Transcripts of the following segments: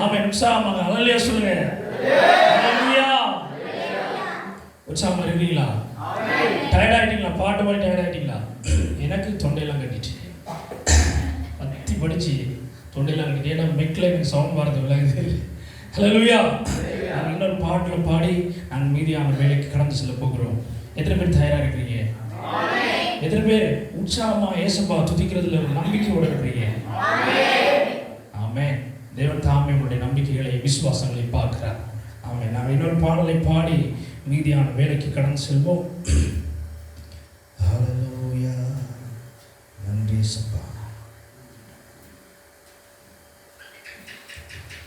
ஆமென். உற்சாகமாக அல்லேலூயா சொல்லுங்க. அல்லேலூயா. உற்சாகமா இருக்கீங்களா? டயர்ட் ஆயிட்டீங்களா? பாட்டு பாடி டயர்ட் ஆயிட்டீங்களா? எனக்கு தொண்டையெல்லாம் கட்டிச்சு, பத்தி படிச்சு தொண்டையெல்லாம் கட்டிட்டு. ஏன்னா மெக்கில் எனக்கு சவுண்ட் பாடுறது விளங்குது. அல்லேலூயா. நாங்கள் இன்னொரு பாட்டில் பாடி நாங்கள் மீதியான வேலைக்கு கடந்து செல்ல போகிறோம். எத்தனை பேர் தயாராக இருக்கிறீங்க? எத்தனை பேர் உற்சாகமா ஏசப்பா துதிக்கிறதுல நம்பிக்கையோட இருக்கிறீங்க? ஆமென். தேவன் தாமே உங்களுடைய நம்பிக்கைகளை விசுவாசங்களை பார்க்கிறார். ஆமென். நாங்கள் இன்னொரு பாடலை பாடி மீதியான வேலைக்கு கடந்து செல்வோம். ஹல்லேலூயா. நன்றி ஏசப்பா.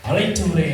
அழைத்தவரே